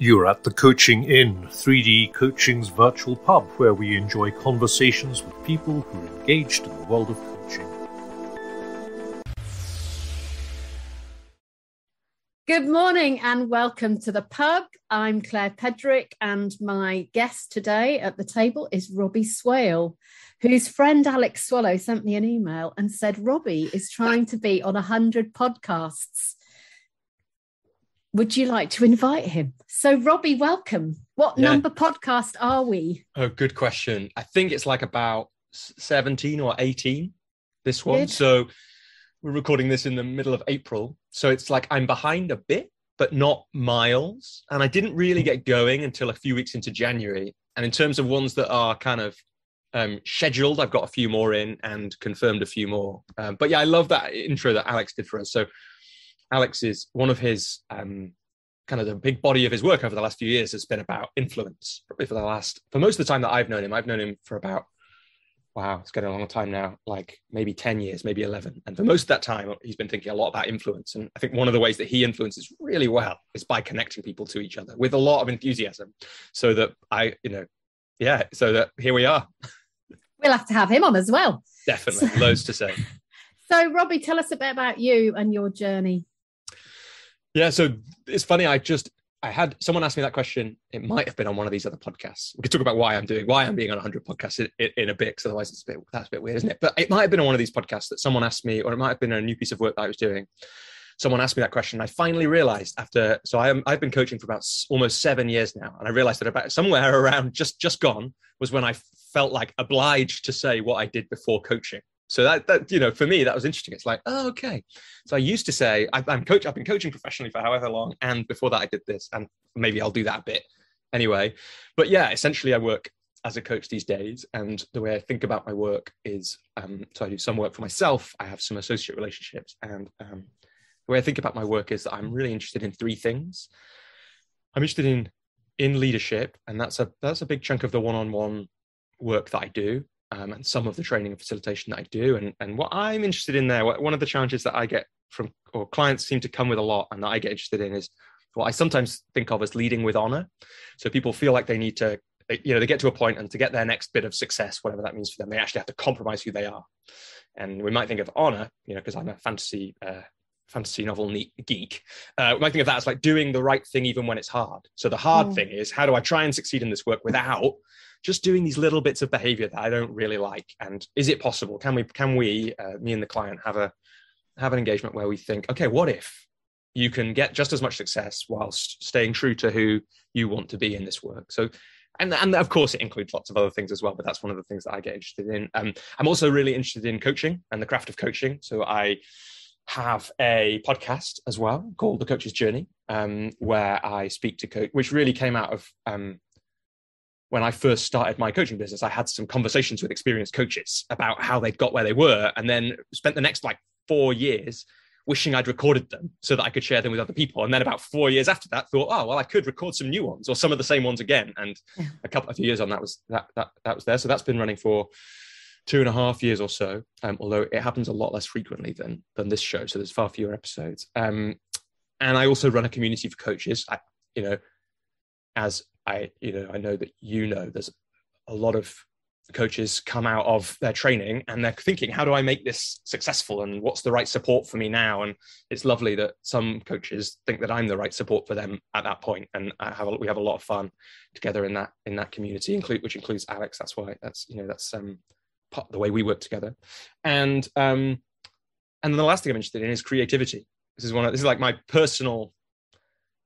You're at the Coaching Inn, 3D Coaching's virtual pub, where we enjoy conversations with people who are engaged in the world of coaching. Good morning and welcome to the pub. I'm Claire Pedrick and my guest today at the table is Robbie Swale, whose friend Alex Swallow sent me an email and said Robbie is trying to be on 100 podcasts. Would you like to invite him? So Robbie, welcome. What number podcast are we? Oh, good question. I think it's like about 17 or 18, this one. Good. So we're recording this in the middle of April. So it's like I'm behind a bit, but not miles. And I didn't really get going until a few weeks into January. And in terms of ones that are kind of scheduled, I've got a few more in and confirmed a few more. But yeah, I love that intro that Alex did for us. So Alex is one of his kind of the big body of his work over the last few years has been about influence. Probably for most of the time that I've known him for about, wow, it's getting a long time now, like maybe 10 years, maybe 11. And for most of that time, he's been thinking a lot about influence. And I think one of the ways that he influences really well is by connecting people to each other with a lot of enthusiasm. So that so that here we are. We'll have to have him on as well. Definitely, loads to say. So Robbie, tell us a bit about you and your journey. Yeah, so it's funny. I had someone ask me that question. It might have been on one of these other podcasts. We could talk about why I'm being on 100 podcasts in a bit, because otherwise that's a bit weird, isn't it? But it might have been on one of these podcasts that someone asked me, or it might have been a new piece of work that I was doing. Someone asked me that question. I finally realized I've been coaching for about almost 7 years now. And I realized that about somewhere around just gone was when I felt like obliged to say what I did before coaching. So that for me, that was interesting. It's like, oh, okay. So I used to say, I've been coaching professionally for however long. And before that I did this, and maybe I'll do that a bit anyway. But yeah, essentially I work as a coach these days. And the way I think about my work is, so I do some work for myself. I have some associate relationships. And the way I think about my work is that I'm really interested in three things. I'm interested in leadership. And that's a big chunk of the one-on-one work that I do. And some of the training and facilitation that I do. And what I'm interested in there, one of the challenges that I get from, or clients seem to come with a lot and that I get interested in, is what I sometimes think of as leading with honor. So people feel like they need to, they get to a point, and to get their next bit of success, whatever that means for them, they actually have to compromise who they are. And we might think of honor, because I'm a fantasy novel geek. We might think of that as like doing the right thing even when it's hard. So the hard thing is, how do I try and succeed in this work without just doing these little bits of behavior that I don't really like? And is it possible? Can we, me and the client, have an engagement where we think, okay, what if you can get just as much success whilst staying true to who you want to be in this work? So, and of course it includes lots of other things as well, but that's one of the things that I get interested in. I'm also really interested in coaching and the craft of coaching. So I have a podcast as well called The Coach's Journey, where I speak to coach, which really came out of when I first started my coaching business. I had some conversations with experienced coaches about how they'd got where they were, and then spent the next 4 years wishing I'd recorded them so that I could share them with other people. And then about 4 years after that, thought, oh, well, I could record some new ones or some of the same ones again. And a few years on, that was there. So that's been running for 2.5 years or so, although it happens a lot less frequently than this show. So there's far fewer episodes. And I also run a community for coaches. I know that there's a lot of coaches come out of their training and they're thinking, how do I make this successful? And what's the right support for me now? And it's lovely that some coaches think that I'm the right support for them at that point. And we have a lot of fun together in that community, which includes Alex. That's why that's part of the way we work together. And then the last thing I'm interested in is creativity. This is like my personal,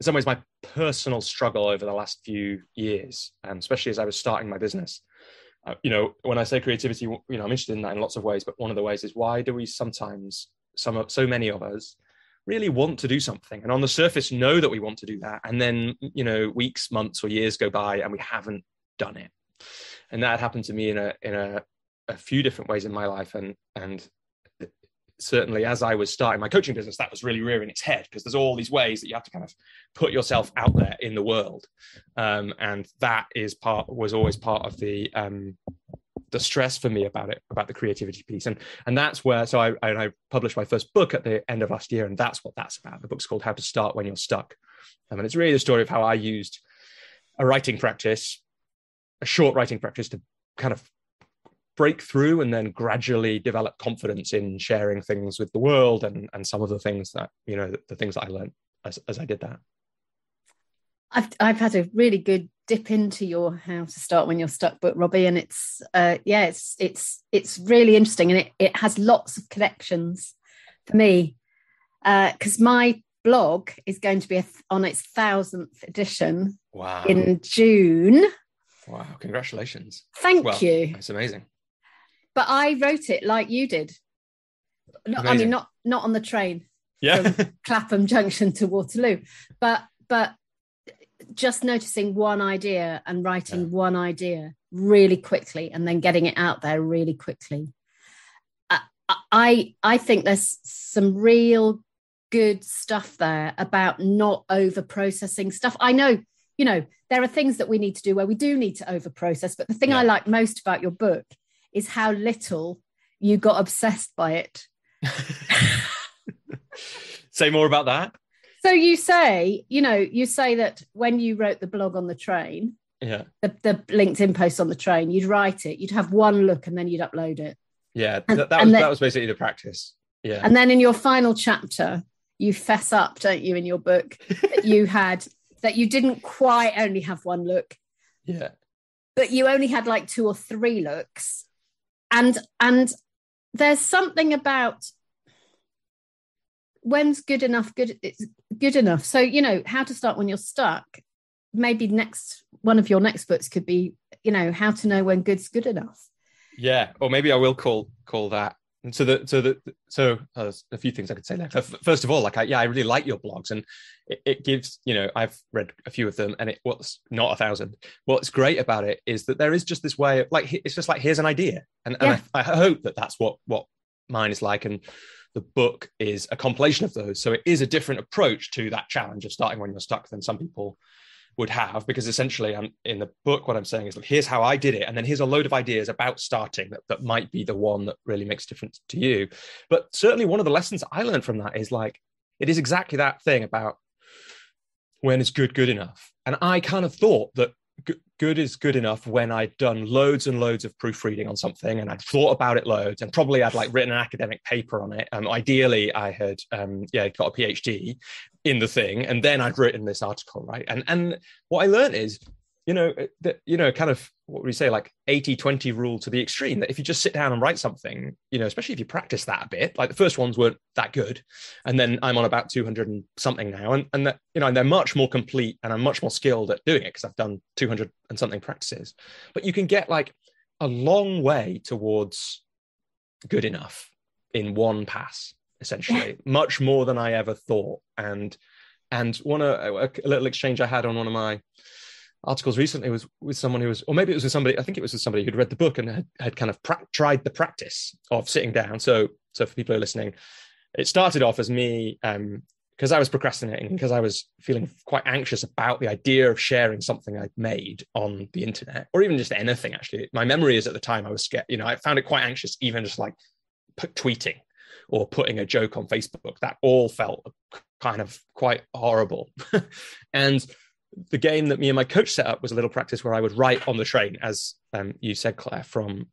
in some ways, my personal struggle over the last few years, especially as I was starting my business. When I say creativity, I'm interested in that in lots of ways, but one of the ways is, why do we sometimes, so many of us, really want to do something, and on the surface know that we want to do that, and then weeks, months, or years go by and we haven't done it? And that happened to me in a few different ways in my life, and certainly as I was starting my coaching business, that was really rearing its head, because there's all these ways that you have to kind of put yourself out there in the world. And that was always part of the stress for me about the creativity piece. And that's where, so I published my first book at the end of last year, and that's what that's about. The book's called How to Start When You're Stuck. And it's really the story of how I used a writing practice, a short writing practice to kind of break through and then gradually develop confidence in sharing things with the world and some of the things that, the things that I learned as I did that. I've had a really good dip into your How to Start When You're Stuck book, Robbie, and it's really interesting, and it has lots of connections for me, because my blog is going to be on its 1000th edition. Wow. In June. Wow, congratulations. Thank you. That's amazing. But I wrote it like you did. Not on the train from Clapham Junction to Waterloo, but just noticing one idea and writing one idea really quickly and then getting it out there really quickly. I think there's some real good stuff there about not over processing stuff. I know, there are things that we need to do where we do need to over process, but the thing I like most about your book is how little you got obsessed by it. Say more about that. So you say that when you wrote the blog on the train, the LinkedIn post on the train, you'd write it, you'd have one look and then you'd upload it. Yeah, that was basically the practice. Yeah. And then in your final chapter, you fess up, don't you, in your book, that you didn't quite only have one look. Yeah. But you only had like 2 or 3 looks. And there's something about when's good enough, it's good enough. So, How to Start When You're Stuck. Maybe one of your next books could be, how to know when good's good enough. Yeah. Or maybe I will call that. And so there's a few things I could say there. First of all, I really like your blogs, and it gives, I've read a few of them, and what's not 1,000. What's great about it is that there is just this way of it's just like, here's an idea. And I hope that that's what mine is like. And the book is a compilation of those. So it is a different approach to that challenge of starting when you're stuck than some people would have, because essentially in the book, what I'm saying is, look, here's how I did it. And then here's a load of ideas about starting that might be the one that really makes a difference to you. But certainly one of the lessons I learned from that is it is exactly that thing about when is good enough. And I kind of thought that good is good enough when I'd done loads and loads of proofreading on something, and I'd thought about it loads, and probably I'd written an academic paper on it. Ideally, I had got a PhD in the thing, and then I'd written this article, right? And what I learned is, kind of, what would we say, 80-20 rule to the extreme, that if you just sit down and write something, especially if you practice that a bit, the first ones weren't that good, and then I'm on about 200 and something now, and that, they're much more complete, and I'm much more skilled at doing it because I've done 200 and something practices. But you can get a long way towards good enough in one pass, essentially. Much more than I ever thought. And a little exchange I had on one of my articles recently was with someone who was, or maybe it was with somebody, I think it was with somebody who'd read the book and had kind of tried the practice of sitting down. So for people who are listening, it started off as me, because I was procrastinating, because I was feeling quite anxious about the idea of sharing something I'd made on the internet, or even just anything, actually. My memory is, at the time, I was scared. I found it quite anxious, even just tweeting or putting a joke on Facebook. That all felt kind of quite horrible. And the game that me and my coach set up was a little practice where I would write on the train, as you said, Claire, from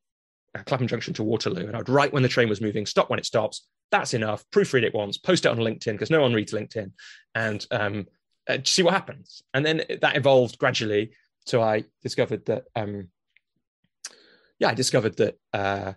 Clapham Junction to Waterloo. And I would write when the train was moving, stop when it stops. That's enough. Proofread it once, post it on LinkedIn, because no one reads LinkedIn, and see what happens. And then that evolved gradually. So I discovered that, a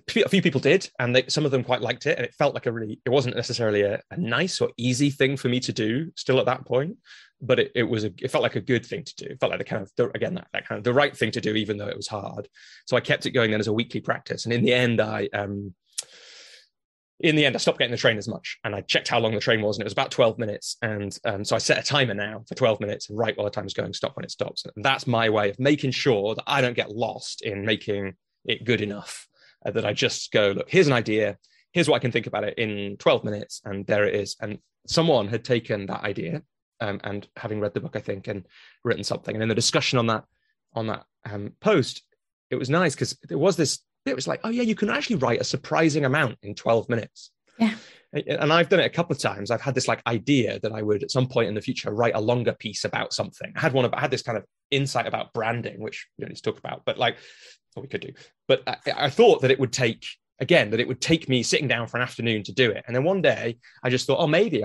few people did, and some of them quite liked it, and it felt it wasn't necessarily a nice or easy thing for me to do still at that point, but it felt like a good thing to do. It felt like the right thing to do, even though it was hard. So I kept it going then as a weekly practice, and in the end I stopped getting the train as much, and I checked how long the train was, and it was about 12 minutes. And so I set a timer now for 12 minutes, and write while the time's going, stop when it stops. And that's my way of making sure that I don't get lost in making it good enough. That I just go, look, here's an idea, here's what I can think about it in 12 minutes, and there it is. And someone had taken that idea, and having read the book, I think, and written something. And in the discussion on that post, it was nice because there was this, it was like, oh yeah, you can actually write a surprising amount in 12 minutes. Yeah. And I've done it a couple of times. I've had this like idea that I would at some point in the future write a longer piece about something. I had this kind of insight about branding, which we don't need to talk about, but like, what we could do. But I thought that it would take me sitting down for an afternoon to do it. And then one day I just thought, maybe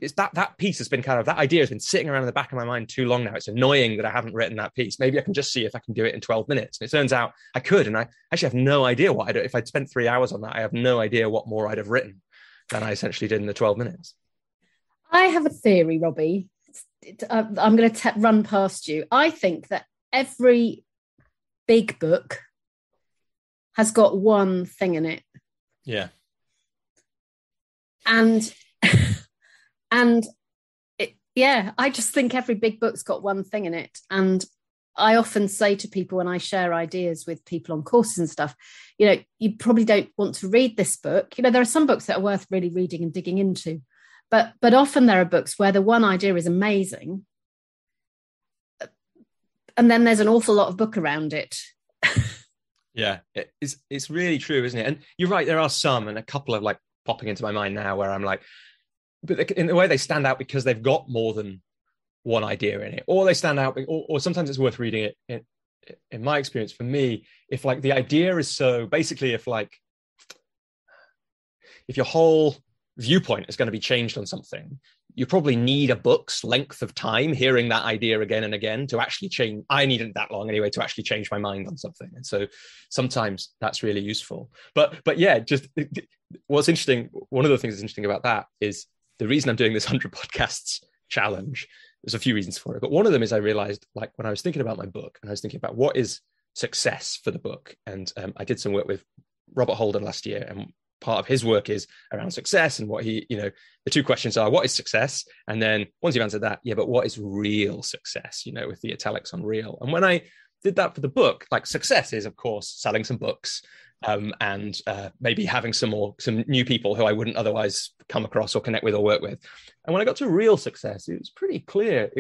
it's that piece has been that idea has been sitting around in the back of my mind too long now. It's annoying that I haven't written that piece. Maybe I can just see if I can do it in 12 minutes. And it turns out I could. And I actually have no idea what if I'd spent 3 hours on that, I have no idea what more I'd have written than I essentially did in the 12 minutes. I have a theory, Robbie. I'm going to run past you. I think that every big book has got one thing in it. Yeah. And I just think every big book's got one thing in it. And I often say to people when I share ideas with people on courses and stuff, you probably don't want to read this book. There are some books that are worth really reading and digging into, but often there are books where the one idea is amazing, and then there's an awful lot of book around it. Yeah, it's really true, isn't it? And you're right, there are some, and a couple of like popping into my mind now where I'm like, but in the way they stand out because they've got more than one idea in it, or they stand out, or sometimes it's worth reading it. In my experience, for me, if like the idea is so basically, if your whole viewpoint is going to be changed on something, you probably need a book's length of time hearing that idea again and again to actually change. I needed that long anyway to actually change my mind on something, and so sometimes that's really useful. But yeah, just what's interesting. One of the things that's interesting about that is the reason I'm doing this 100 podcasts challenge. There's a few reasons for it, but one of them is I realized, like, when I was thinking about my book and I was thinking about what is success for the book, and I did some work with Robert Holden last year, and part of his work is around success, and what he, the two questions are, what is success? And then once you've answered that, but what is real success, with the italics on real. And when I did that for the book, like, success is, of course, selling some books, and maybe having some new people who I wouldn't otherwise come across or connect with or work with. And when I got to real success, it was pretty clear,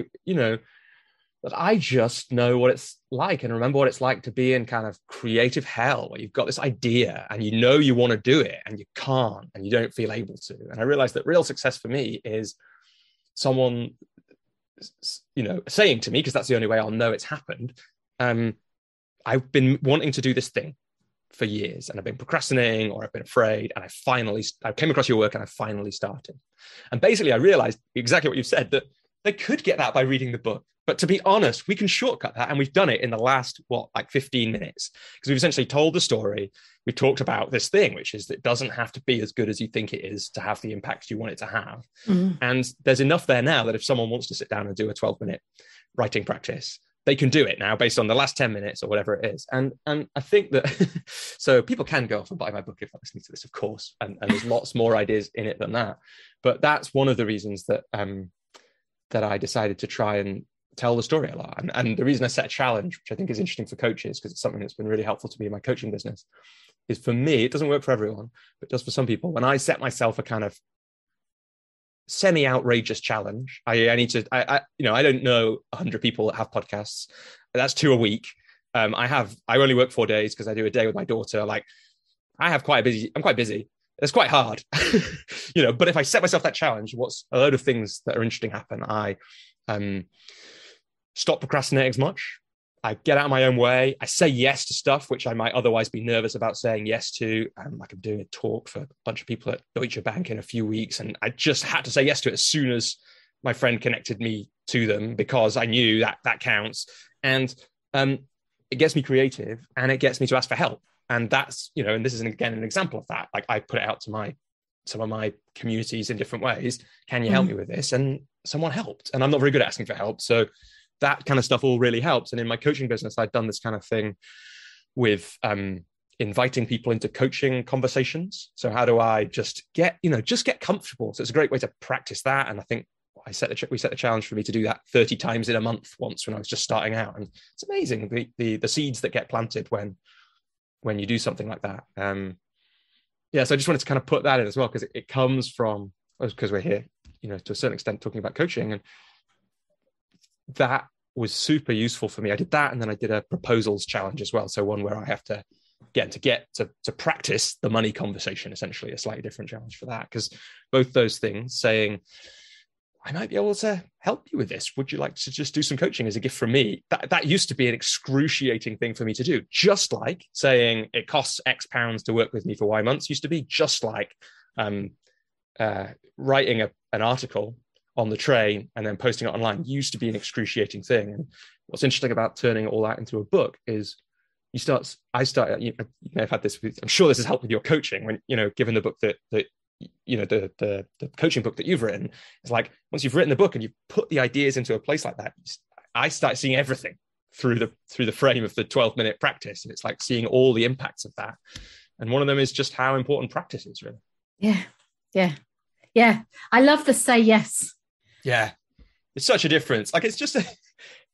that I just know what it's like and remember what it's like to be in kind of creative hell where you've got this idea and you want to do it and you can't and you don't feel able to. And I realized that real success for me is someone, saying to me, because that's the only way I'll know it's happened, I've been wanting to do this thing for years and I've been procrastinating or I've been afraid, and I came across your work and I finally started. And basically I realized exactly what you've said, that they could get that by reading the book. But to be honest, we can shortcut that. And we've done it in the last, 15 minutes, because we've essentially told the story. We've talked about this thing, which is that it doesn't have to be as good as you think it is to have the impact you want it to have. Mm. And there's enough there now that if someone wants to sit down and do a 12-minute writing practice, they can do it now based on the last 10 minutes or whatever it is. And I think that, so people can go off and buy my book if they're listening to this, of course. And there's lots more ideas in it than that. But that's one of the reasons that I decided to try and tell the story a lot. And the reason I set a challenge, which I think is interesting for coaches, because it's something that's been really helpful to me in my coaching business, is for me, it doesn't work for everyone, but it does for some people. When I set myself a kind of semi-outrageous challenge, I don't know 100 people that have podcasts. That's 2 a week. I only work 4 days because I do a day with my daughter. Like, I'm quite busy. It's quite hard, but if I set myself that challenge, what's a load of things that are interesting happen. I stop procrastinating as much. I get out of my own way. I say yes to stuff which I might otherwise be nervous about saying yes to. Like, I'm doing a talk for a bunch of people at Deutsche Bank in a few weeks, and I just had to say yes to it as soon as my friend connected me to them, because I knew that counts. And it gets me creative, and it gets me to ask for help. And that's, and this is again an example of that. Like, I put it out to some of my communities in different ways. Can you help me with this? And someone helped. And I'm not very good at asking for help, so that kind of stuff all really helps. And in my coaching business, I've done this kind of thing with inviting people into coaching conversations. So how do I just get comfortable? So it's a great way to practice that. And I think we set the challenge for me to do that 30 times in a month once when I was just starting out. And it's amazing the seeds that get planted when you do something like that. So I just wanted to kind of put that in as well, because it comes from, because we're here, to a certain extent talking about coaching, and that was super useful for me. I did that, and then I did a proposals challenge as well. So one where I have to again, to get to practice the money conversation, essentially a slightly different challenge for that, because both those things, saying, I might be able to help you with this. Would you like to just do some coaching as a gift from me? That used to be an excruciating thing for me to do. Just like saying it costs X pounds to work with me for Y months used to be, just like writing an article on the train and then posting it online used to be an excruciating thing. And what's interesting about turning all that into a book is I start, you may have had this, I'm sure this has helped with your coaching when, given the book that the coaching book that you've written, it's like, once you've written the book and you've put the ideas into a place like that, I start seeing everything through the frame of the 12-minute practice. And it's like seeing all the impacts of that. And one of them is just how important practice is, really. Yeah. I love the say yes. Yeah. It's such a difference. Like, it's just,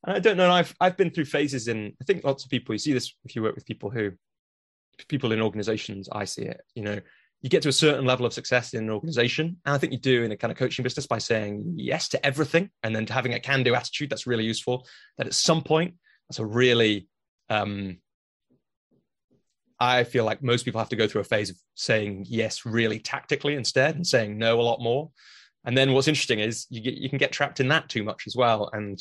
I don't know. I've been through phases in, I think lots of people, you see this if you work with people in organizations, I see it, you get to a certain level of success in an organization. And I think you do in a kind of coaching business by saying yes to everything and then having a can-do attitude. That's really useful. That at some point, that's a really, I feel like most people have to go through a phase of saying yes really tactically instead and saying no a lot more. And then what's interesting is you can get trapped in that too much as well. And,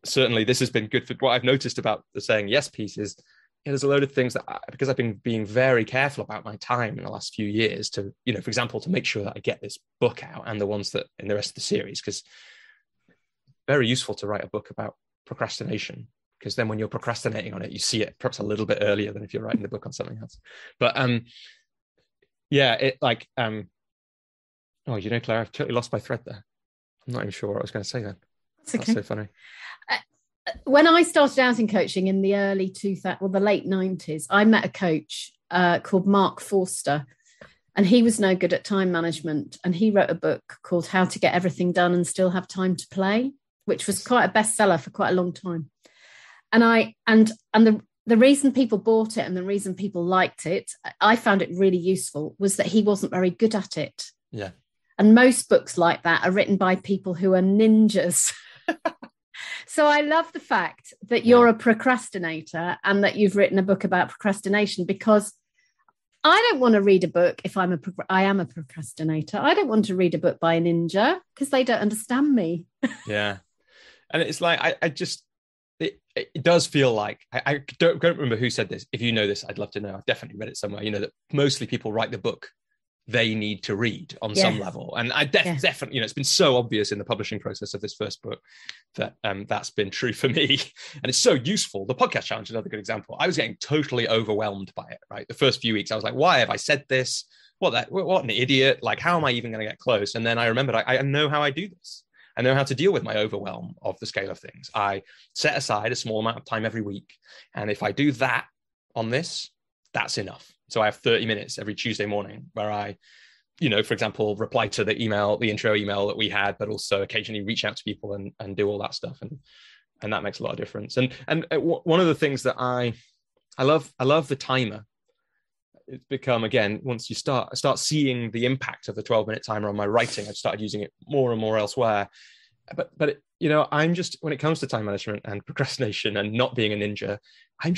certainly this has been good for what I've noticed about the saying yes piece is, there's a load of things that because I've been being very careful about my time in the last few years to, for example, to make sure that I get this book out and the ones that in the rest of the series, because very useful to write a book about procrastination, because then when you're procrastinating on it, you see it perhaps a little bit earlier than if you're writing the book on something else. But Claire, I've totally lost my thread there. I'm not even sure what I was going to say then. That's so funny. When I started out in coaching in the early 2000s, the late 90s, I met a coach called Mark Forster, and he was no good at time management. And he wrote a book called How to Get Everything Done and Still Have Time to Play, which was quite a bestseller for quite a long time. And the reason people bought it and the reason people liked it, I found it really useful, was that he wasn't very good at it. Yeah. And most books like that are written by people who are ninjas. So I love the fact that you're a procrastinator and that you've written a book about procrastination, because I don't want to read a book if I am a procrastinator. I don't want to read a book by a ninja because they don't understand me. Yeah. And it's like, it does feel like, I don't remember who said this. If you know this, I'd love to know. I've definitely read it somewhere, that mostly people write the book they need to read on some level. And I definitely, it's been so obvious in the publishing process of this first book that that's been true for me. And it's so useful. The podcast challenge is another good example. I was getting totally overwhelmed by it, right? The first few weeks, I was like, why have I said this? What an idiot. Like, how am I even going to get close? And then I remembered, I know how I do this. I know how to deal with my overwhelm of the scale of things. I set aside a small amount of time every week. And if I do that on this, that's enough. So I have 30 minutes every Tuesday morning where I, for example, reply to the intro email that we had, but also occasionally reach out to people and do all that stuff. And that makes a lot of difference. And one of the things that I love the timer. It's become, again, once you start seeing the impact of the 12-minute timer on my writing, I've started using it more and more elsewhere. But I'm just, when it comes to time management and procrastination and not being a ninja, I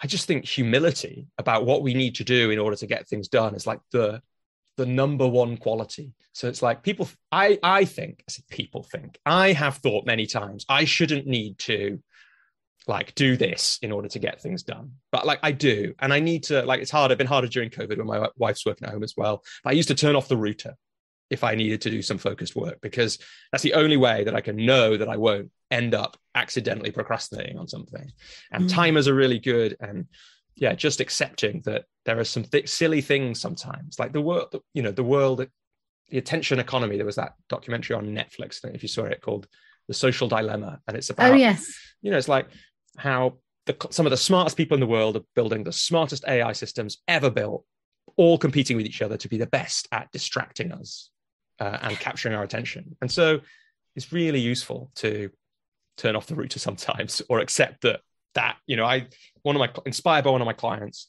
just think humility about what we need to do in order to get things done is like the number one quality. So it's like I have thought many times, I shouldn't need to do this in order to get things done. But I do. And I need to, it's hard. It's been harder during COVID when my wife's working at home as well. But I used to turn off the router if I needed to do some focused work, because that's the only way that I can know that I won't end up accidentally procrastinating on something. And timers are really good. And just accepting that there are some silly things sometimes, like the world, the attention economy. There was that documentary on Netflix, I don't know if you saw it, called The Social Dilemma. And it's about, it's like how some of the smartest people in the world are building the smartest AI systems ever built, all competing with each other to be the best at distracting us and capturing our attention. And so it's really useful to turn off the router sometimes, or accept that inspired by one of my clients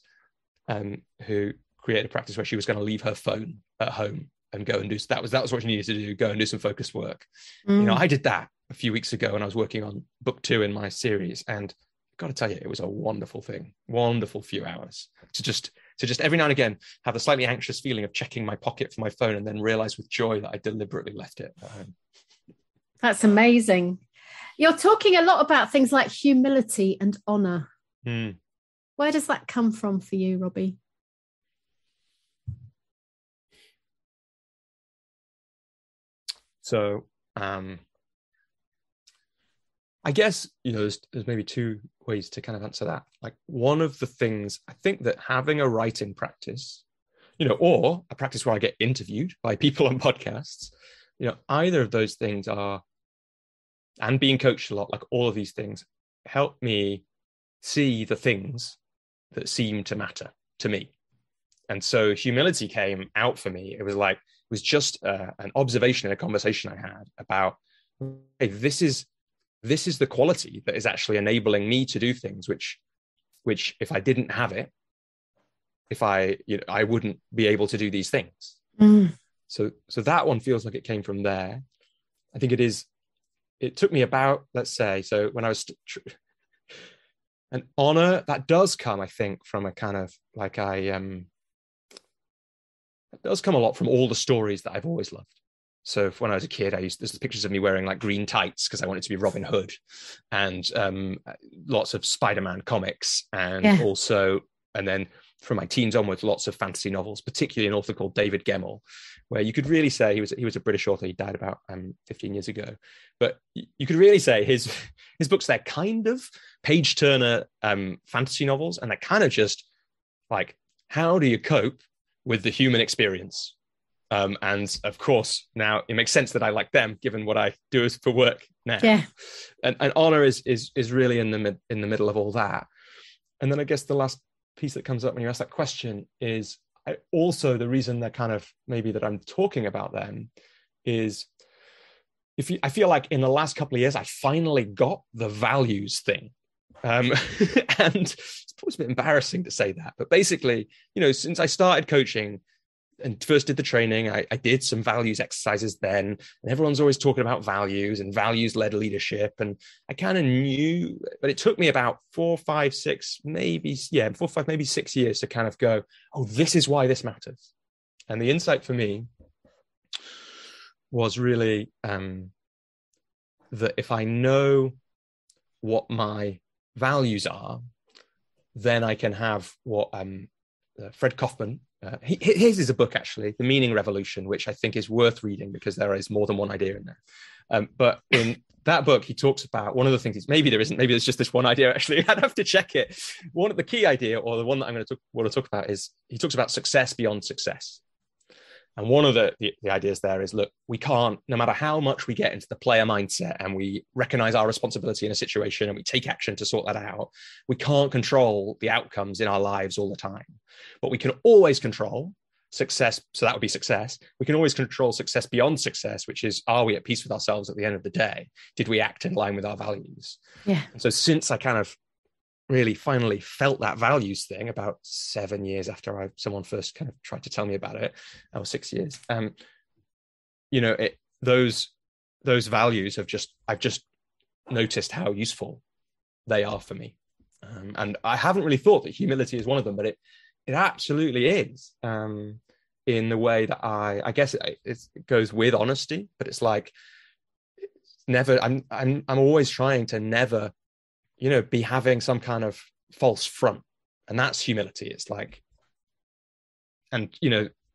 who created a practice where she was going to leave her phone at home and go and do that. Was what she needed to do, go and do some focused work. I did that a few weeks ago when I was working on book 2 in my series, and got to tell you, it was a wonderful thing, wonderful few hours to just every now and again have a slightly anxious feeling of checking my pocket for my phone and then realize with joy that I deliberately left it at home. That's amazing. You're talking a lot about things like humility and honor. Where does that come from for you, Robbie? So I guess, there's maybe two ways to kind of answer that. Like, one of the things I think that having a writing practice, or a practice where I get interviewed by people on podcasts, either of those things and being coached a lot, like all of these things help me see the things that seem to matter to me. And so humility came out for me. It was just an observation in a conversation I had about, hey, this is the quality that is actually enabling me to do things which if I didn't have it, I wouldn't be able to do these things. So that one feels like it came from there. I think it took me about, let's say, so when I was an honor that does come, I think, from a kind of like it does come a lot from all the stories that I've always loved. So when I was a kid, there's pictures of me wearing like green tights because I wanted to be Robin Hood, and lots of Spider-Man comics, and and then from my teens onwards, lots of fantasy novels, particularly an author called David Gemmell, where you could really say he was a British author. He died about 15 years ago, but you could really say his books, they're kind of page turner fantasy novels, and they're kind of just like, how do you cope with the human experience? And of course, now it makes sense that I like them, given what I do for work now. Yeah. And honor is really in the middle of all that. And then I guess the last piece that comes up when you ask that question is also the reason they're kind of maybe that I'm talking about them is I feel like in the last couple of years, I finally got the values thing. And it's probably a bit embarrassing to say that, but basically, since I started coaching and first did the training, I did some values exercises then, and everyone's always talking about values and values-led leadership. And I kind of knew, but it took me about 4, 5, 6, maybe 6 years to kind of go, oh, this is why this matters. And the insight for me was really that if I know what my values are, then I can have what Fred Kaufman, his is a book actually, The Meaning Revolution, which I think is worth reading because there is more than one idea in there. But in that book, he talks about one of the things is maybe there's just this one idea actually. I'd have to check it. One of the key idea, or the one that I'm going to talk about, is he talks about success beyond success. And one of the ideas there is, look, we can't, no matter how much we get into the player mindset and we recognize our responsibility in a situation and we take action to sort that out, we can't control the outcomes in our lives all the time. But we can always control success. So that would be success. We can always control success beyond success, which is, are we at peace with ourselves at the end of the day? Did we act in line with our values? Yeah. And so since I kind of really finally felt that values thing about 7 years after someone first kind of tried to tell me about it, or 6 years, those values I've just noticed how useful they are for me. And I haven't really thought that humility is one of them, but it absolutely is, in the way that I guess it goes with honesty, but it's like, never, I'm always trying to never, be having some kind of false front. And that's humility. It's like, and,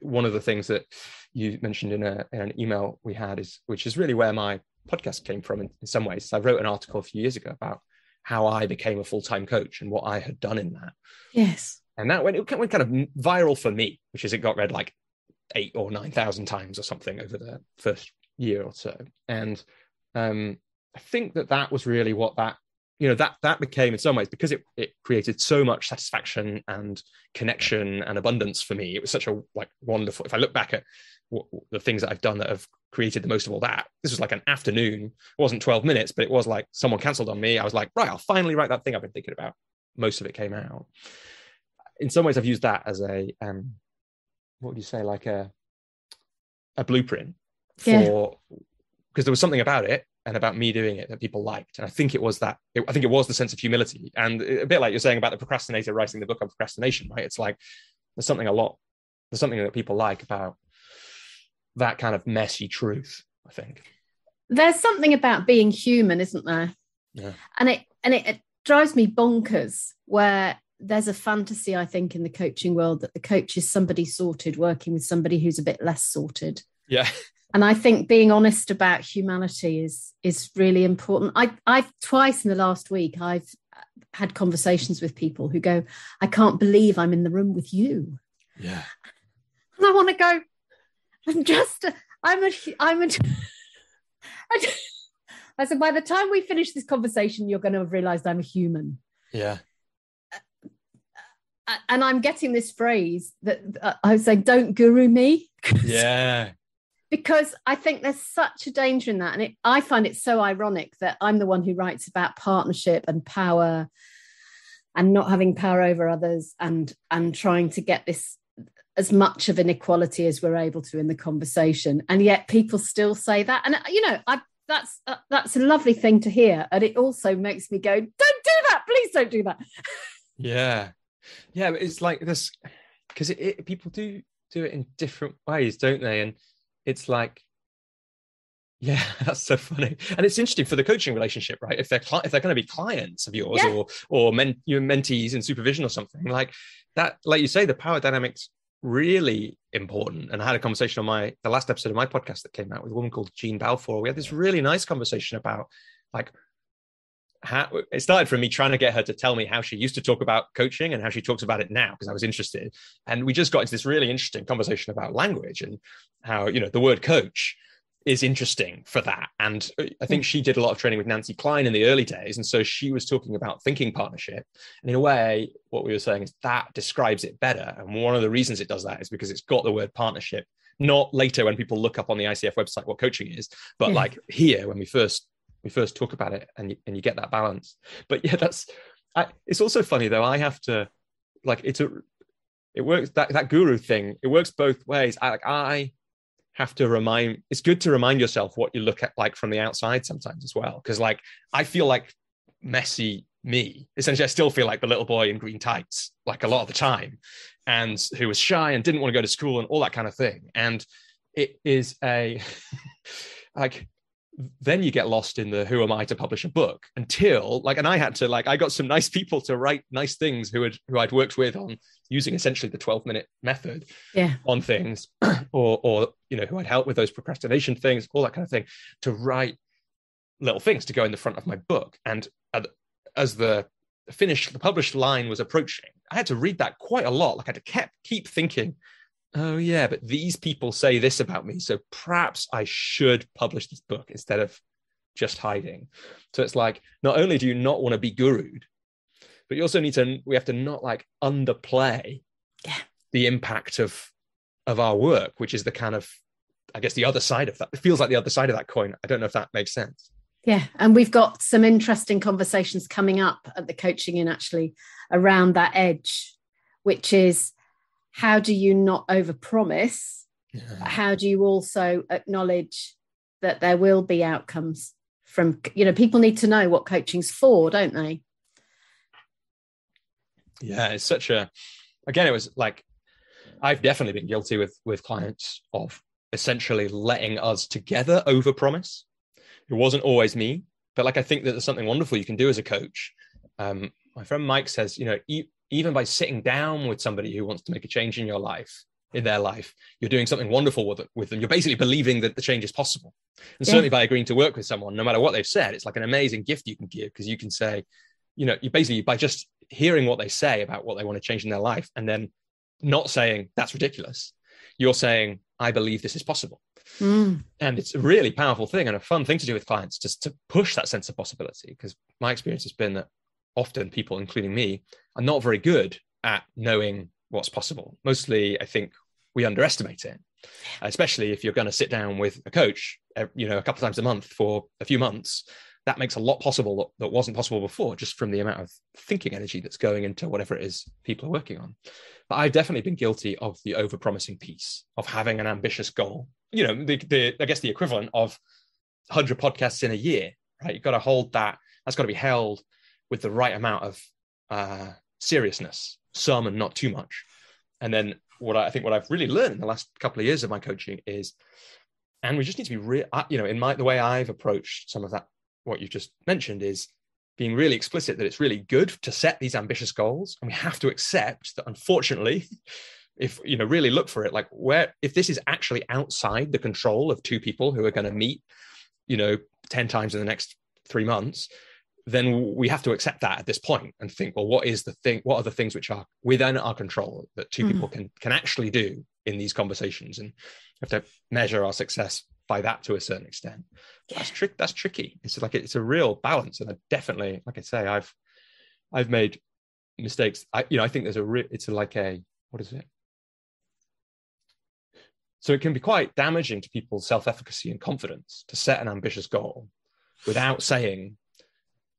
one of the things that you mentioned in an email we had which is really where my podcast came from in some ways. I wrote an article a few years ago about how I became a full-time coach and what I had done in that. Yes. And that went kind of viral for me, which is it got read like 8,000 or 9,000 times or something over the first year or so. And I think that was really what that became in some ways, because it created so much satisfaction and connection and abundance for me. It was such a wonderful, if I look back at the things that I've done that have created the most of all that, this was like an afternoon. It wasn't 12 minutes, but it was like someone canceled on me. I was like, right, I'll finally write that thing I've been thinking about. Most of it came out. In some ways, I've used that as a, what would you say, like a blueprint for, because there was something about it. and about me doing it that people liked. And I think it was that, I think it was the sense of humility. And a bit like you're saying about the procrastinator writing the book on procrastination, right? It's like, there's something that people like about that kind of messy truth, I think. There's something about being human, isn't there? Yeah. And it drives me bonkers where there's a fantasy, I think, in the coaching world that the coach is somebody sorted working with somebody who's a bit less sorted. Yeah. And I think being honest about humanity is really important. I've twice in the last week, I've had conversations with people who go, I can't believe I'm in the room with you. Yeah. And I want to go, I said, by the time we finish this conversation, you're going to have realized I'm a human. Yeah. And I'm getting this phrase that I was saying, don't guru me. Yeah. Because I think there's such a danger in that. And I find it so ironic that I'm the one who writes about partnership and power and not having power over others and trying to get this as much of an equality as we're able to in the conversation. And yet people still say that. And, that's a lovely thing to hear. And it also makes me go, don't do that. Please don't do that. Yeah. Yeah. But it's like this, because people do it in different ways, don't they? And it's like, yeah, that's so funny. And it's interesting for the coaching relationship, right? If they're going to be clients of yours, yeah, or your mentees in supervision or something like that, like you say, the power dynamics really important. And I had a conversation on the last episode of my podcast that came out with a woman called Jean Balfour. We had this really nice conversation about like how it started from me trying to get her to tell me how she used to talk about coaching and how she talks about it now, because I was interested. And we just got into this really interesting conversation about language and how, the word coach is interesting for that. And I think she did a lot of training with Nancy Klein in the early days. And so she was talking about thinking partnership. And in a way, what we were saying is that describes it better. And one of the reasons it does that is because it's got the word partnership, not later when people look up on the ICF website what coaching is, but like here when we first talk about it and you get that balance. But yeah, it's also funny though. I have to it works, that guru thing, it works both ways. I have to it's good to remind yourself what you look at like from the outside sometimes as well. Cause like, I feel like messy me, essentially, I still feel like the little boy in green tights, like a lot of the time, and who was shy and didn't want to go to school and all that kind of thing. And it is then you get lost in the who am I to publish a book until and I had to I got some nice people to write nice things who I'd worked with on using essentially the 12-minute method on things or who I'd helped with those procrastination things, all that kind of thing, to write little things to go in the front of my book. And as the published line was approaching, I had to read that quite a lot. I had to keep thinking, oh yeah, but these people say this about me, so perhaps I should publish this book instead of just hiding. So it's like, not only do you not want to be gurued, but you also we have to not underplay the impact of our work, which is the kind of, I guess, the other side of that. It feels like the other side of that coin. I don't know if that makes sense. Yeah, and we've got some interesting conversations coming up at the Coaching In actually around that edge, which is, how do you not overpromise? Yeah. How do you also acknowledge that there will be outcomes from, people need to know what coaching's for, don't they? Yeah, it's it was like, I've definitely been guilty with clients of essentially letting us together overpromise. It wasn't always me, but I think that there's something wonderful you can do as a coach. My friend Mike says, even by sitting down with somebody who wants to make a change in their life, you're doing something wonderful with them. You're basically believing that the change is possible. And certainly by agreeing to work with someone, no matter what they've said, it's like an amazing gift you can give, because you can say, you basically, by just hearing what they say about what they want to change in their life, and then not saying that's ridiculous, you're saying, I believe this is possible. And it's a really powerful thing and a fun thing to do with clients, just to push that sense of possibility. Because my experience has been that often people, including me, are not very good at knowing what's possible. Mostly, I think we underestimate it, especially if you're going to sit down with a coach, a couple times a month for a few months. That makes a lot possible that wasn't possible before, just from the amount of thinking energy that's going into whatever it is people are working on. But I've definitely been guilty of the overpromising piece, of having an ambitious goal. I guess the equivalent of 100 podcasts in a year, right? You've got to hold that. That's got to be held with the right amount of seriousness, some and not too much. And then what I've really learned in the last couple of years of my coaching is, and we just need to be real, in the way I've approached some of that, what you've just mentioned, is being really explicit that it's really good to set these ambitious goals. And we have to accept that, unfortunately, if, really look for it, like if this is actually outside the control of two people who are going to meet, 10 times in the next 3 months, then we have to accept that at this point and think, well, what are the things which are within our control that two people can actually do in these conversations? And we have to measure our success by that to a certain extent. That's tricky. It's a real balance. And I definitely, like I say, I've made mistakes. I think what is it? So it can be quite damaging to people's self-efficacy and confidence to set an ambitious goal without saying,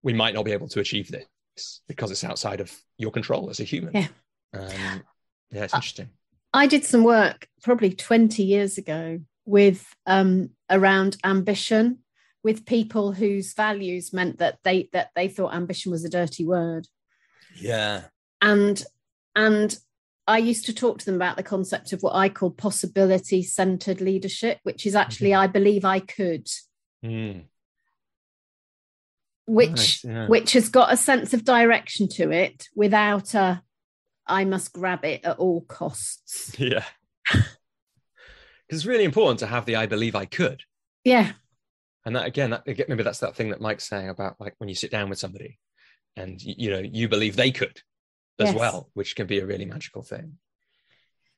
we might not be able to achieve this because it's outside of your control as a human. Yeah, it's interesting. I did some work probably 20 years ago with around ambition, with people whose values meant that they thought ambition was a dirty word. Yeah. And I used to talk to them about the concept of what I call possibility-centered leadership, which is actually, I believe I could. Which has got a sense of direction to it without I must grab it at all costs. Yeah. Because it's really important to have the I believe I could. Yeah. And that again, maybe that's that thing that Mike's saying about, like, when you sit down with somebody and, you believe they could as well, which can be a really magical thing.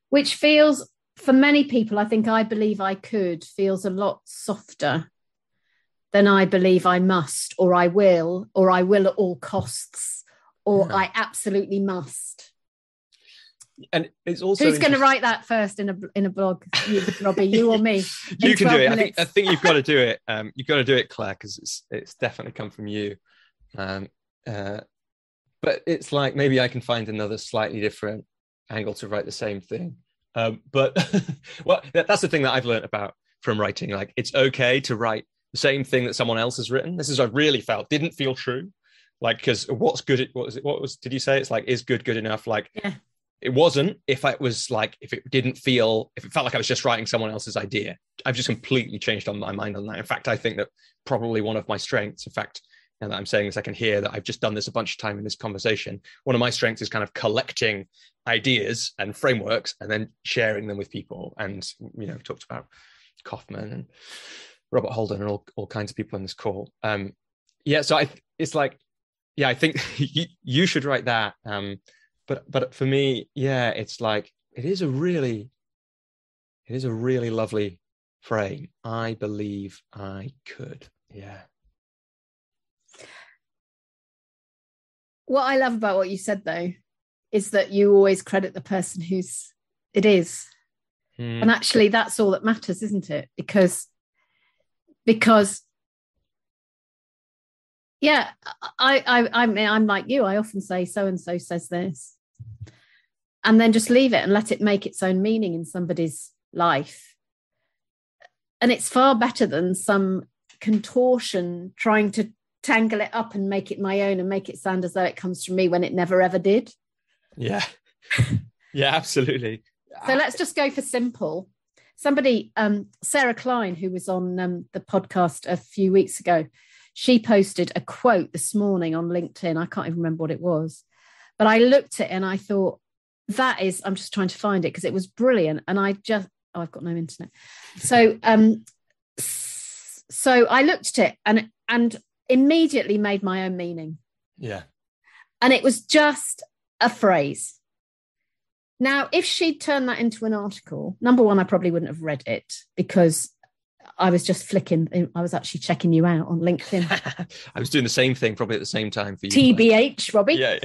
Which feels, for many people, I think I believe I could feels a lot softer than I believe I must, or I will at all costs, or I absolutely must. And it's also, who's going to write that first in a blog? You, Robbie, you or me? You can do it. I think you've got to do it. You've got to do it, Claire, because it's definitely come from you. But it's like, maybe I can find another slightly different angle to write the same thing. But well, that's the thing that I've learned about from writing. Like, it's okay to write the same thing that someone else has written. This is, I really felt, didn't feel true. Like, because what's good, did you say? It's like, is good enough? Like, yeah. It wasn't, if it felt like I was just writing someone else's idea. I've just completely changed on my mind on that. In fact, I think that probably one of my strengths, in fact, now that I'm saying this, I can hear that I've just done this a bunch of time in this conversation. One of my strengths is kind of collecting ideas and frameworks and then sharing them with people. And, we talked about Kaufman and Robert Holden and all kinds of people in this call. So I think you should write that. But for me, it's like, it is a really lovely frame. I believe I could. Yeah. What I love about what you said, though, is that you always credit the person it is. And actually, that's all that matters, isn't it? Because yeah, I'm like you. I often say so-and-so says this, and then just leave it and let it make its own meaning in somebody's life. And it's far better than some contortion trying to tangle it up and make it my own and make it sound as though it comes from me when it never ever did. Yeah. Yeah, absolutely. So let's just go for simple. Somebody, Sarah Klein, who was on the podcast a few weeks ago, she posted a quote this morning on LinkedIn. I can't even remember what it was, but I looked at it and I thought, I'm just trying to find it because it was brilliant. And I've got no internet. So I looked at it and immediately made my own meaning. Yeah. And it was just a phrase. Now, if she'd turned that into an article, number one, I probably wouldn't have read it because I was just flicking. I was actually checking you out on LinkedIn. I was doing the same thing probably at the same time for you. TBH, Robbie. Yeah.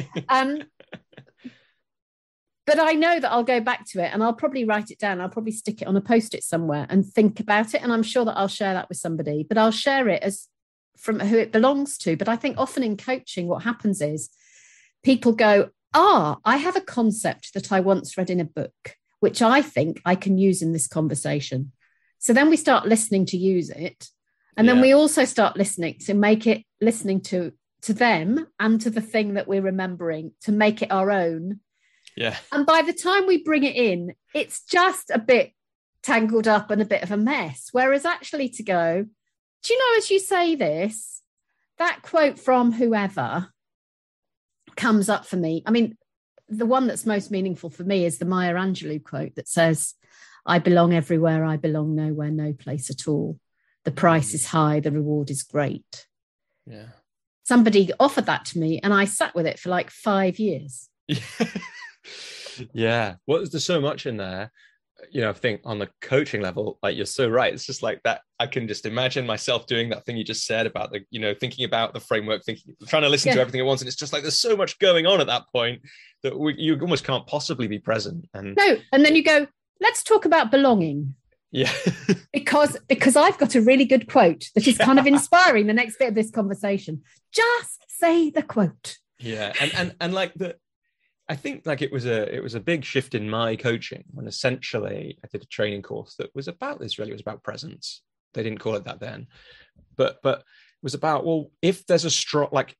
But I know that I'll go back to it and I'll probably write it down. I'll probably stick it on a Post-it somewhere and think about it. And I'm sure that I'll share that with somebody, but I'll share it as from who it belongs to. But I think often in coaching, what happens is people go, I have a concept that I once read in a book, which I think I can use in this conversation. So then we start listening to use it. And then we also start listening to make it listening to them and to the thing that we're remembering to make it our own. Yeah. And by the time we bring it in, it's just a bit tangled up and a bit of a mess. Whereas actually to go, do you know, as you say this, that quote from whoever comes up for me. I mean, the one that's most meaningful for me is the Maya Angelou quote that says, I belong everywhere, I belong nowhere, no place at all. The price is high, the reward is great. Yeah. Somebody offered that to me and I sat with it for like 5 years. Yeah. Well, there's so much in there. You know, I think on the coaching level, like you're so right. It's just like that. I can just imagine myself doing that thing you just said about the, you know, thinking about the framework, trying to listen to everything at once. And it's just like, there's so much going on at that point that you almost can't possibly be present. And then you go, let's talk about belonging. Yeah. because I've got a really good quote that is kind of inspiring the next bit of this conversation. Just say the quote. Yeah. And like I think like it was a big shift in my coaching when essentially I did a training course that was about this really. It was about presence. They didn't call it that then, but it was about, well, if there's a strong, like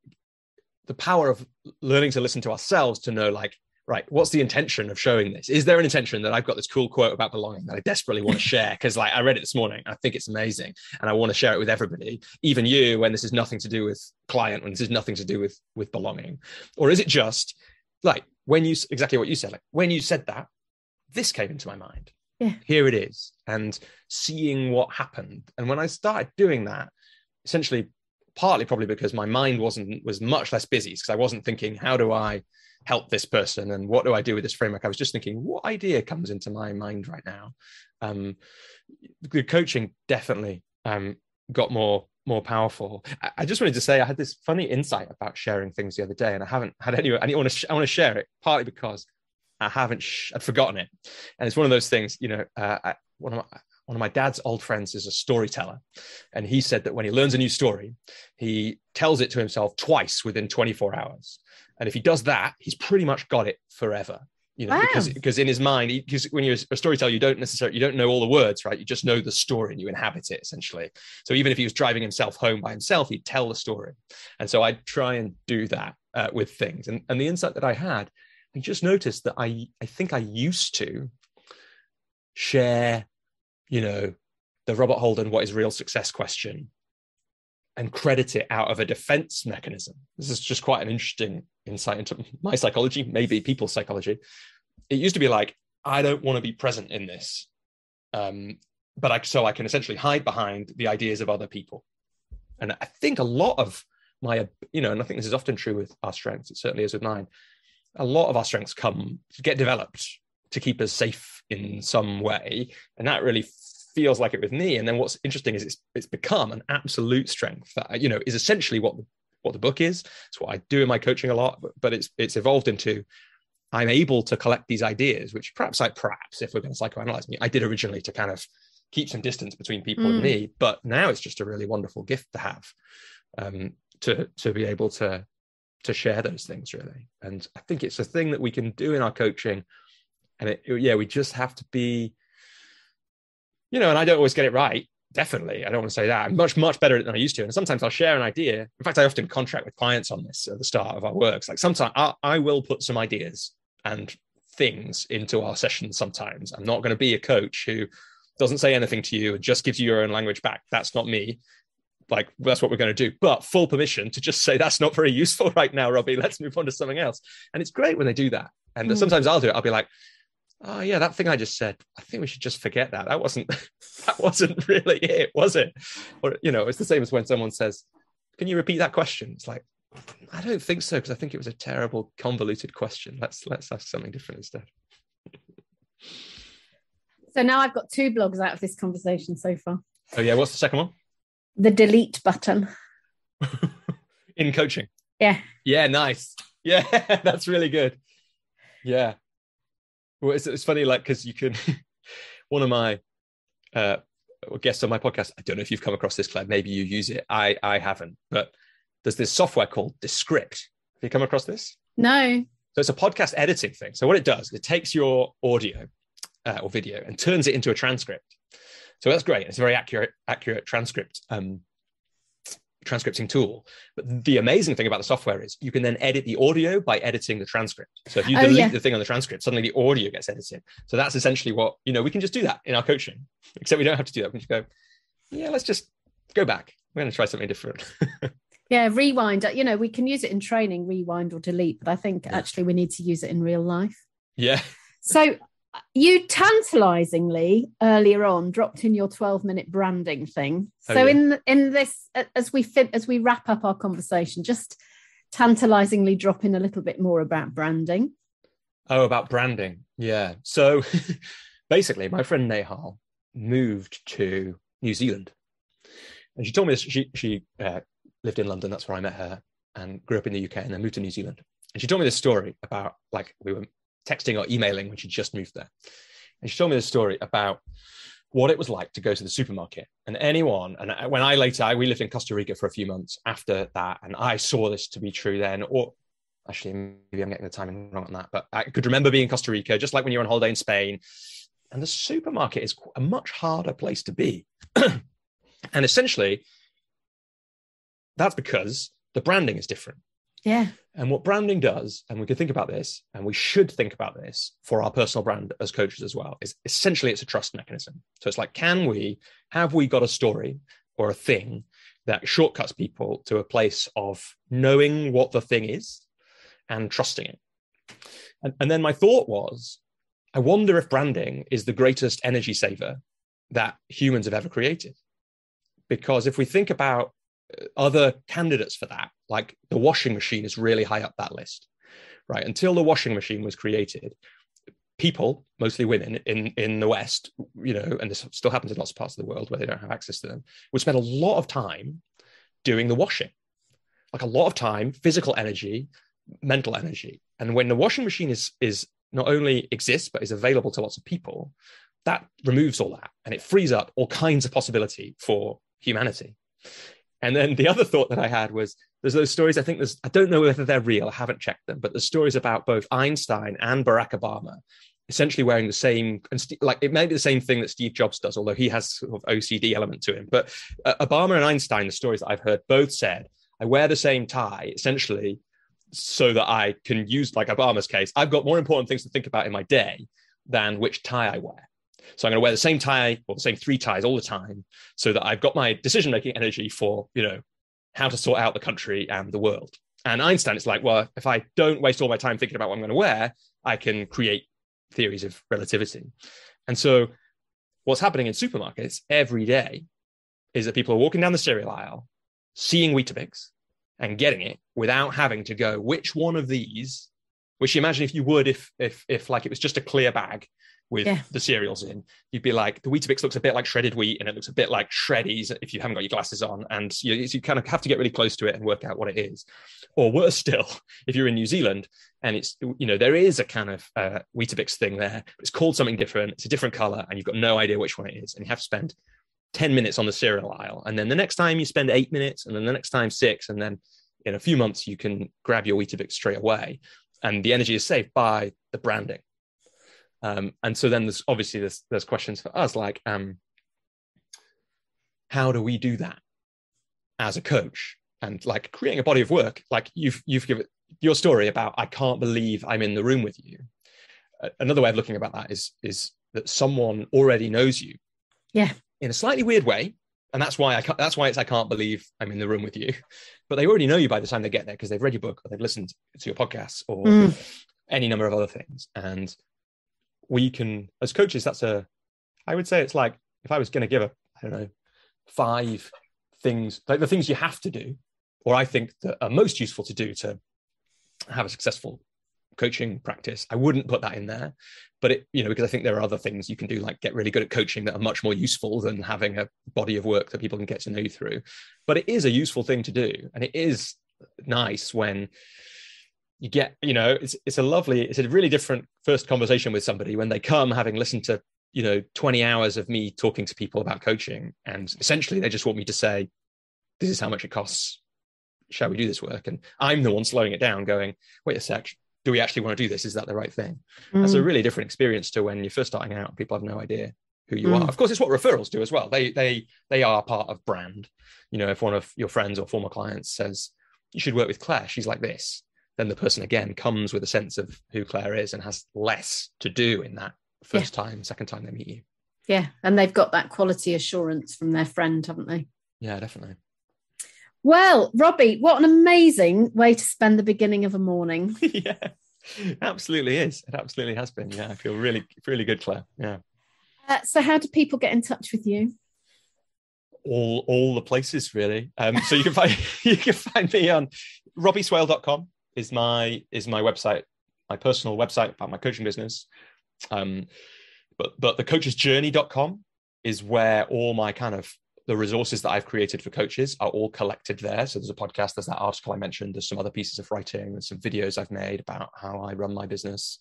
the power of learning to listen to ourselves to know like, right, what's the intention of showing this? Is there an intention that I've got this cool quote about belonging that I desperately want to share? Because like I read it this morning, I think it's amazing and I want to share it with everybody, even you, when this is nothing to do with client, when this is nothing to do with belonging. Or is it just like when you, exactly what you said, like when you said that, this came into my mind. Yeah. Here it is. And seeing what happened. And when I started doing that, essentially, partly probably because my mind was much less busy because I wasn't thinking, how do I help this person and what do I do with this framework? I was just thinking, what idea comes into my mind right now? The coaching definitely got more powerful. I just wanted to say I had this funny insight about sharing things the other day, and I haven't had any. I want to share it partly because I haven't. I'd forgotten it, and it's one of those things. You know, one of my dad's old friends is a storyteller, and he said that when he learns a new story, he tells it to himself twice within 24 hours. And if he does that, he's pretty much got it forever. You know, wow. because in his mind, because when you're a storyteller, you don't know all the words, right? You just know the story and you inhabit it essentially. So even if he was driving himself home by himself, he'd tell the story. And so I'd try and do that with things. And the insight that I had, I just noticed that I think I used to share, you know, the Robert Holden, what is real success question and credit it out of a defense mechanism. This is just quite an interesting insight into my psychology, maybe people's psychology. It used to be like, I don't want to be present in this. So I can essentially hide behind the ideas of other people. And I think a lot of my, you know, and I think this is often true with our strengths, it certainly is with mine, a lot of our strengths get developed to keep us safe in some way. And that really feels like it with me. And then what's interesting is it's become an absolute strength that, you know, is essentially what the book is. It's what I do in my coaching a lot, but it's evolved into, I'm able to collect these ideas, which perhaps if we're going to psychoanalyze me, I did originally to kind of keep some distance between people and me, but now it's just a really wonderful gift to have, to be able to share those things really. And I think it's a thing that we can do in our coaching. And we just have to be, you know, and I don't always get it right. Definitely. I don't want to say that. I'm much, much better than I used to. And sometimes I'll share an idea. In fact, I often contract with clients on this at the start of our works. Like sometimes I will put some ideas and things into our sessions sometimes. I'm not going to be a coach who doesn't say anything to you and just gives you your own language back. That's not me. Like, that's what we're going to do. But full permission to just say, that's not very useful right now, Robbie. Let's move on to something else. And it's great when they do that. And sometimes I'll do it. I'll be like, oh yeah, that thing I just said, I think we should just forget that. That wasn't really it, was it? Or, you know, it's the same as when someone says, can you repeat that question? It's like, I don't think so, because I think it was a terrible, convoluted question. Let's ask something different instead. So now I've got 2 blogs out of this conversation so far. Oh yeah, what's the second one? The delete button. In coaching. Yeah. Yeah, nice. Yeah, that's really good. Yeah. Well, it's funny, like, because you can, one of my guests on my podcast, I don't know if you've come across this, Claire, maybe you use it. I haven't, but there's this software called Descript. Have you come across this? No. So it's a podcast editing thing. So what it does, it takes your audio or video and turns it into a transcript. So that's great. It's a very accurate transcripting tool. But the amazing thing about the software is you can then edit the audio by editing the transcript. So if you delete the thing on the transcript, suddenly the audio gets edited. So that's essentially what, we can just do that in our coaching, except we don't have to do that. We can just go, let's just go back. We're going to try something different. Yeah, rewind. We can use it in training, rewind or delete, but I think actually we need to use it in real life. Yeah. So you tantalizingly earlier on dropped in your 12-minute branding thing. So in this, as we wrap up our conversation, just tantalizingly drop in a little bit more about branding. Oh, about branding. Yeah. So basically my friend Nehal moved to New Zealand, and she told me this. She lived in London. That's where I met her, and grew up in the UK, and then moved to New Zealand. And she told me this story about, we were texting or emailing when she just moved there. And she told me this story about what it was like to go to the supermarket. And we lived in Costa Rica for a few months after that, and I saw this to be true then, or actually, maybe I'm getting the timing wrong on that, but I could remember being in Costa Rica, just like when you're on holiday in Spain, and the supermarket is a much harder place to be. And essentially, that's because the branding is different. Yeah. And what branding does, and we can think about this, and we should think about this for our personal brand as coaches as well, is essentially it's a trust mechanism. So it's like, have we got a story or a thing that shortcuts people to a place of knowing what the thing is and trusting it? And then my thought was, I wonder if branding is the greatest energy saver that humans have ever created. Because if we think about other candidates for that, like the washing machine is really high up that list, right? Until the washing machine was created, people, mostly women in the West, and this still happens in lots of parts of the world where they don't have access to them, would spend a lot of time doing the washing, like a lot of time, physical energy, mental energy. And when the washing machine is not only exists, but is available to lots of people, that removes all that, and it frees up all kinds of possibility for humanity. And then the other thought that I had was, there's those stories, I don't know whether they're real, I haven't checked them, but there's stories about both Einstein and Barack Obama essentially wearing the same, like it may be the same thing that Steve Jobs does, although he has sort of OCD element to him. But Obama and Einstein, the stories that I've heard, both said, I wear the same tie, essentially, so that I can use, like Obama's case, I've got more important things to think about in my day than which tie I wear. So I'm going to wear the same tie or the same 3 ties all the time so that I've got my decision-making energy for, how to sort out the country and the world. And Einstein, it's like, well, if I don't waste all my time thinking about what I'm going to wear, I can create theories of relativity. And so what's happening in supermarkets every day is that people are walking down the cereal aisle, seeing Weetabix and getting it without having to go, which one of these, which you imagine if you would, if like it was just a clear bag with the cereals in, you'd be like, the Weetabix looks a bit like shredded wheat and it looks a bit like Shreddies if you haven't got your glasses on, and you kind of have to get really close to it and work out what it is. Or worse still, if you're in New Zealand and it's, there is a kind of Weetabix thing there, but it's called something different, it's a different color, and you've got no idea which one it is, and you have to spend 10 minutes on the cereal aisle, and then the next time you spend 8 minutes, and then the next time 6, and then in a few months you can grab your Weetabix straight away, and the energy is saved by the branding. And so then there's obviously there's questions for us like, how do we do that as a coach? And like creating a body of work, like you've given your story about, I can't believe I'm in the room with you. Another way of looking about that is that someone already knows you, in a slightly weird way, and that's why I can't believe I'm in the room with you. But they already know you by the time they get there because they've read your book or they've listened to your podcast or any number of other things. And we can, as coaches, I would say it's like, if I was going to give 5 things, like the things you have to do, or I think that are most useful to do to have a successful coaching practice, I wouldn't put that in there. But because I think there are other things you can do, like get really good at coaching, that are much more useful than having a body of work that people can get to know you through. But it is a useful thing to do. And it is nice when you get, it's a really different first conversation with somebody when they come having listened to, 20 hours of me talking to people about coaching. And essentially they just want me to say, this is how much it costs. Shall we do this work? And I'm the one slowing it down going, wait a sec, do we actually want to do this? Is that the right thing? That's a really different experience to when you're first starting out. People have no idea who you are. Of course, it's what referrals do as well. They are part of brand. You know, if one of your friends or former clients says, you should work with Claire, she's like this, then the person again comes with a sense of who Claire is and has less to do in that first time, second time they meet you. Yeah. And they've got that quality assurance from their friend, haven't they? Yeah, definitely. Well, Robbie, what an amazing way to spend the beginning of a morning. Yeah, it absolutely is. It absolutely has been. Yeah, I feel really, really good, Claire. Yeah. So how do people get in touch with you? All the places, really. So you can find me on robbieswale.com is my website, my personal website about my coaching business. But the coachesjourney.com is where all my kind of the resources that I've created for coaches are all collected there. So there's a podcast, there's that article I mentioned, there's some other pieces of writing, there's some videos I've made about how I run my business.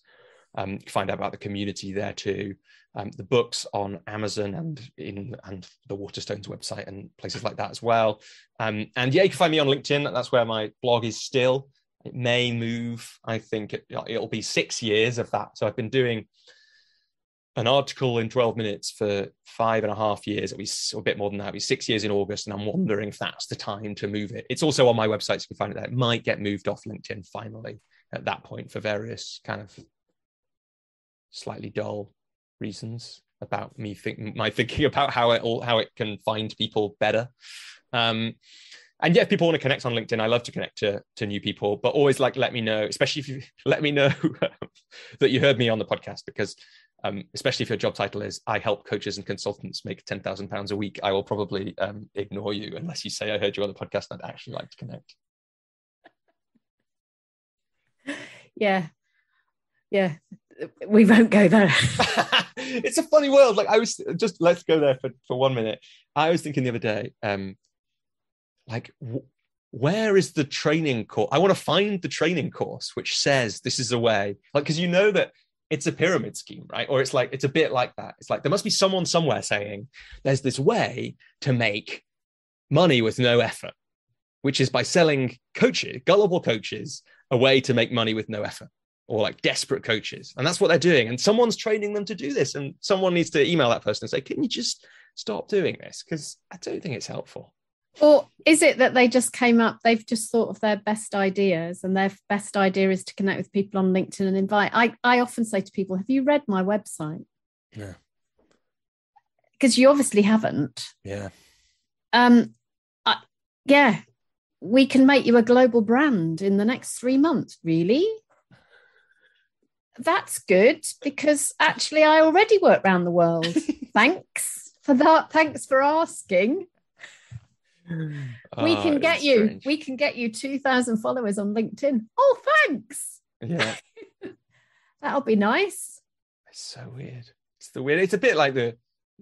You can find out about the community there too. The books on Amazon and the Waterstones website and places like that as well. And yeah, you can find me on LinkedIn. That's where my blog is still. It may move. I think it'll be 6 years of that. So I've been doing an article in 12 minutes for 5.5 years. It'll be a bit more than that. It'll be 6 years in August. And I'm wondering if that's the time to move it. It's also on my website, so you can find it there. It might get moved off LinkedIn finally at that point for various kind of slightly dull reasons about my thinking about how it can find people better. And yeah, if people want to connect on LinkedIn, I love to connect to new people, but always let me know, especially if you let me know that you heard me on the podcast, because especially if your job title is I help coaches and consultants make £10,000 a week, I will probably ignore you unless you say I heard you on the podcast and I'd actually like to connect. Yeah. We won't go there. It's a funny world. Like I was just, let's go there for 1 minute. I was thinking the other day, where is the training course? I want to find the training course which says this is a way, because you know that it's a pyramid scheme, right? Or it's a bit like that. It's like there must be someone somewhere saying there's this way to make money with no effort, which is by selling coaches, gullible coaches, a way to make money with no effort, or like desperate coaches. And that's what they're doing. And someone's training them to do this. And someone needs to email that person and say, can you just stop doing this? Because I don't think it's helpful. Or is it that they just they've just thought of their best ideas, and their best idea is to connect with people on LinkedIn and invite? I often say to people, have you read my website? Yeah. Because you obviously haven't. Yeah. Yeah. We can make you a global brand in the next 3 months. Really? That's good, because actually I already work around the world. Thanks for that. Thanks for asking. We can get you 2,000 followers on LinkedIn. Oh, thanks. Yeah. That'll be nice. It's so weird. It's a bit like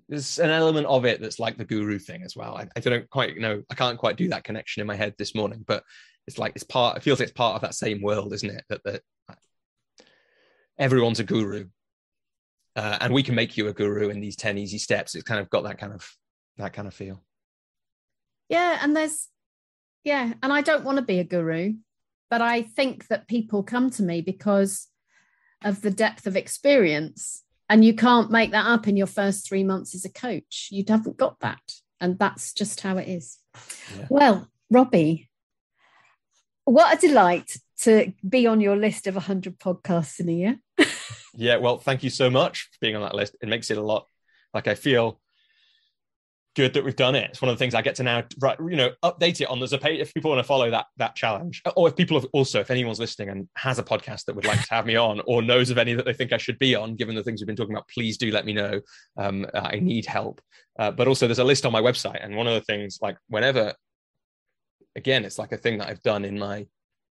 there's an element of it that's like the guru thing as well. I don't quite know. I can't quite do that connection in my head this morning, but it feels like it's part of that same world, isn't it? That everyone's a guru. And we can make you a guru in these 10 easy steps. It's kind of got that kind of feel. Yeah, and and I don't want to be a guru, but I think that people come to me because of the depth of experience, and you can't make that up in your first 3 months as a coach. You haven't got that, and that's just how it is. Yeah. Well, Robbie, what a delight to be on your list of 100 podcasts in a year. Yeah, well, thank you so much for being on that list. It makes it a lot, I feel good that we've done it. It's one of the things I get to now, update it on. There's a page if people want to follow that challenge, or if anyone's listening and has a podcast that would like to have me on, or knows of any that they think I should be on, given the things we've been talking about, please do let me know. I need help. But also there's a list on my website. And one of the things, whenever, again, it's like a thing that I've done in my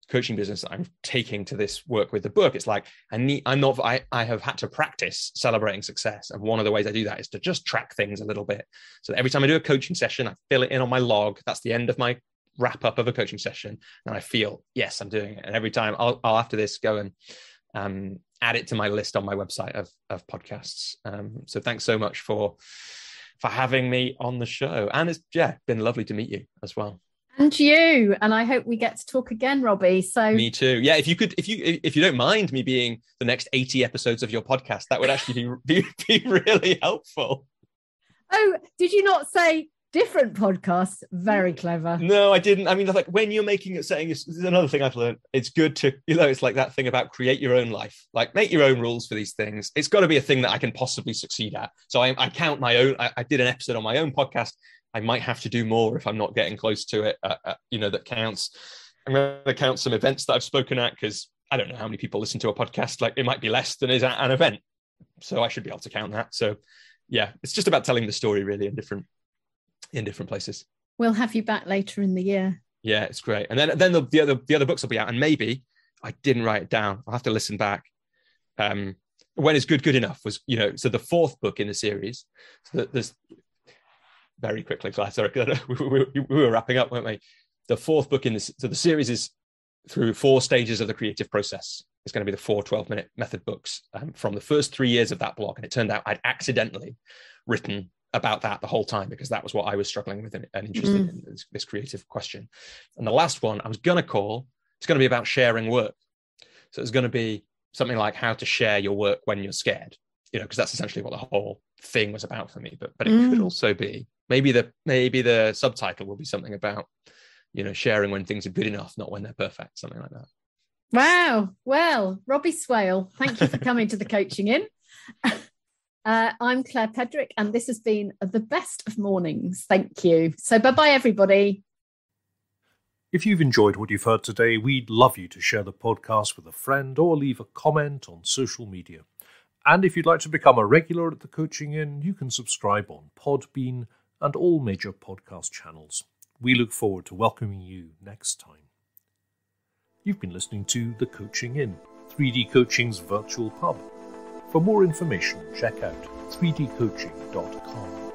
coaching business that I'm taking to this work with the book. It's like, I have had to practice celebrating success. And one of the ways I do that is to just track things a little bit. So that every time I do a coaching session, I fill it in on my log. That's the end of my wrap up of a coaching session. And I feel, yes, I'm doing it. And every time I'll after this go and add it to my list on my website of podcasts. So thanks so much for having me on the show. And it's been lovely to meet you as well. And you, and I hope we get to talk again, Robbie. So me too. Yeah, if you don't mind me being the next 80 episodes of your podcast, that would actually be really helpful. Oh, did you not say different podcasts? Very clever. No, I didn't. I mean, like when you're making it, saying this is another thing I've learned. It's good to, it's like that thing about create your own life, like make your own rules for these things. It's got to be a thing that I can possibly succeed at. So I count my own. I did an episode on my own podcast. I might have to do more if I'm not getting close to it. That counts. I'm going to count some events that I've spoken at because I don't know how many people listen to a podcast. Like it might be less than is at an event. So I should be able to count that. So yeah, it's just about telling the story really in different places. We'll have you back later in the year. Yeah, it's great. And then the other books will be out, and maybe I didn't write it down. I'll have to listen back. When is good enough was, so the fourth book in the series. So there's very quickly, Claire, sorry, we were wrapping up, weren't we? The fourth book in this, so the series is through 4 stages of the creative process. It's going to be the 4 12-minute method books from the first 3 years of that blog. And it turned out I'd accidentally written about that the whole time because that was what I was struggling with and interested in, this creative question. And the last one I was going to call, it's going to be about sharing work. So it's going to be something like how to share your work when you're scared, because that's essentially what the whole thing was about for me. But it could also be, maybe the subtitle will be something about, sharing when things are good enough, not when they're perfect, something like that. Wow. Well, Robbie Swale, thank you for coming to the Coaching In. I'm Claire Pedrick, and this has been the best of mornings. Thank you. So bye-bye, everybody. If you've enjoyed what you've heard today, we'd love you to share the podcast with a friend or leave a comment on social media. And if you'd like to become a regular at the Coaching In, you can subscribe on Podbean and all major podcast channels. We look forward to welcoming you next time. You've been listening to The Coaching In, 3D Coaching's virtual pub. For more information, check out 3dcoaching.com.